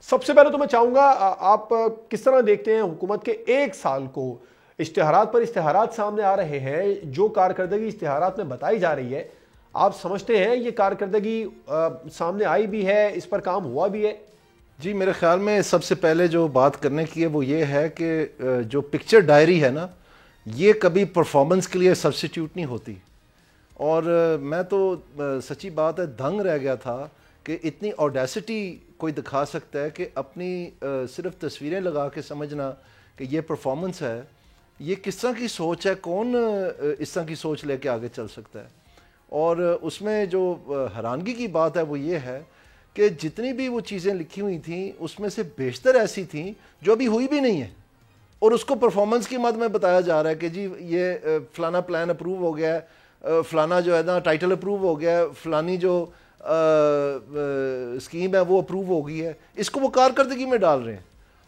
सबसे पहले तो मैं चाहूँगा आप किस तरह देखते हैं हुकूमत के एक साल को? इश्तिहारात पर इश्तिहारात सामने आ रहे हैं, जो कारकर्दगी इश्तिहारात में बताई जा रही है, आप समझते हैं ये कारकर्दगी सामने आई भी है, इस पर काम हुआ भी है? जी, मेरे ख्याल में सबसे पहले जो बात करने की है वो ये है कि जो पिक्चर डायरी है ना, ये कभी परफॉर्मेंस के लिए सब्स्टिट्यूट नहीं होती। और मैं तो सच्ची बात है दंग रह गया था कि इतनी ऑडेसिटी कोई दिखा सकता है कि अपनी सिर्फ तस्वीरें लगा के समझना कि ये परफॉर्मेंस है। ये किस तरह की सोच है, कौन इस तरह की सोच लेके आगे चल सकता है? और उसमें जो हैरानगी की बात है वो ये है कि जितनी भी वो चीज़ें लिखी हुई थी उसमें से बेशतर ऐसी थी जो अभी हुई भी नहीं है, और उसको परफॉर्मेंस की मद में बताया जा रहा है कि जी ये फलाना प्लान अप्रूव हो गया है, फलाना जो है ना टाइटल अप्रूव हो गया है, फलानी जो स्कीम है वो अप्रूव हो गई है। इसको वो कारकर्दगी में डाल रहे हैं।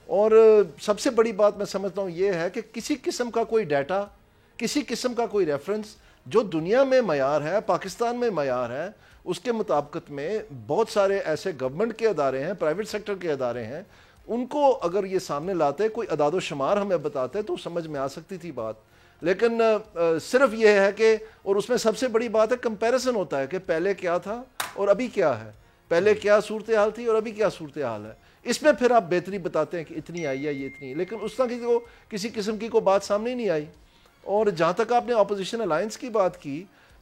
और सबसे बड़ी बात मैं समझता हूँ ये है कि किसी किस्म का कोई डाटा, किसी किस्म का कोई रेफरेंस जो दुनिया में मयार है, पाकिस्तान में मयार है, उसके मुताबिकत में बहुत सारे ऐसे गवर्नमेंट के अदारे हैं, प्राइवेट सेक्टर के अदारे हैं, उनको अगर ये सामने लाते, कोई अदाद शुमार हमें बताते तो समझ में आ सकती थी बात। लेकिन सिर्फ ये है कि, और उसमें सबसे बड़ी बात है कंपैरिजन होता है कि पहले क्या था और अभी क्या है, पहले क्या सूरत हाल थी और अभी क्या सूरत हाल है। इसमें फिर आप बेहतरी बताते हैं कि इतनी आई है, ये इतनी, लेकिन उस तरह की किसी किस्म की कोई बात सामने नहीं आई। और जहाँ तक आपने अपोजिशन अलायंस की बात की,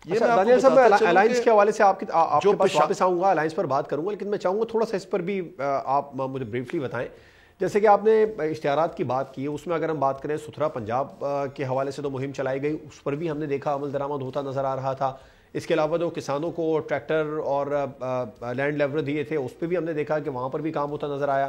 ये मैं दानियल साहब, अलायंस के हवाले से आपके पास वापस आऊँगा, अलायंस पर बात करूँगा, लेकिन मैं चाहूँगा थोड़ा सा इस पर भी आप मुझे ब्रीफली बताएं। जैसे कि आपने इश्तिहारात की बात की है, उसमें अगर हम बात करें सुथरा पंजाब के हवाले से तो मुहिम चलाई गई, उस पर भी हमने देखा अमल दरामद होता नज़र आ रहा था। इसके अलावा जो किसानों को ट्रैक्टर और लैंड लेवर दिए थे, उस पर भी हमने देखा कि वहाँ पर भी काम होता नज़र आया।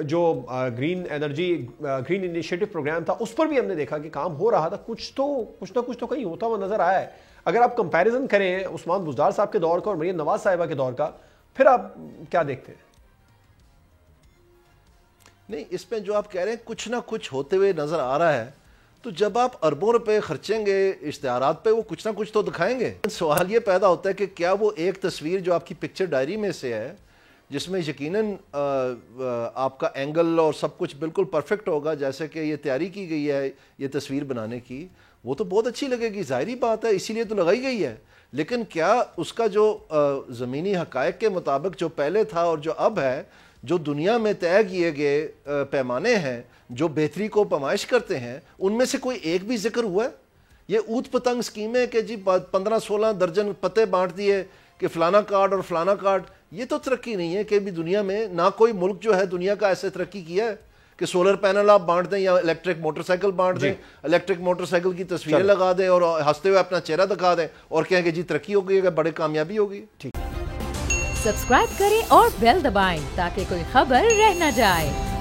जो green energy green initiative program था, उस पर भी हमने देखा कि काम हो रहा था, कुछ ना कुछ तो कहीं होता हुआ नज़र आया है। अगर आप कंपैरिजन करें उस्मान बुज़दार साहब के दौर का और मरियम नवाज साहिबा के दौर का, फिर आप क्या देखते हैं? नहीं, इसमें जो आप कह रहे हैं कुछ ना कुछ होते हुए नज़र आ रहा है, तो जब आप अरबों रुपए खर्चेंगे इश्तिहारात पे, वो कुछ ना कुछ तो दिखाएंगे। सवाल ये पैदा होता है कि क्या वो एक तस्वीर जो आपकी पिक्चर डायरी में से है, जिसमें यकीनन आपका एंगल और सब कुछ बिल्कुल परफेक्ट होगा, जैसे कि ये तैयारी की गई है ये तस्वीर बनाने की, वो तो बहुत अच्छी लगेगी, ज़ाहिरी बात है, इसीलिए तो लगाई गई है। लेकिन क्या उसका जो ज़मीनी हक़ाइक़ के मुताबिक जो पहले था और जो अब है, जो दुनिया में तय किए गए पैमाने हैं जो बेहतरी को पमाइश करते हैं, उनमें से कोई एक भी जिक्र हुआ है? ये ऊत पतंग स्कीमें कि जी 15-16 दर्जन पते बांट दिए कि फलाना कार्ड और फलाना कार्ड, ये तो तरक्की नहीं है कि भी दुनिया में ना कोई मुल्क जो है दुनिया का ऐसे तरक्की किया है कि सोलर पैनल आप बांट दें या इलेक्ट्रिक मोटरसाइकिल बांट दें, इलेक्ट्रिक मोटरसाइकिल की तस्वीरें लगा दें और हंसते हुए अपना चेहरा दिखा दें और कहें कि जी तरक्की हो गई है, बड़ी कामयाबी होगी। सब्सक्राइब करें और बेल दबाएं ताकि कोई खबर रह न जाए।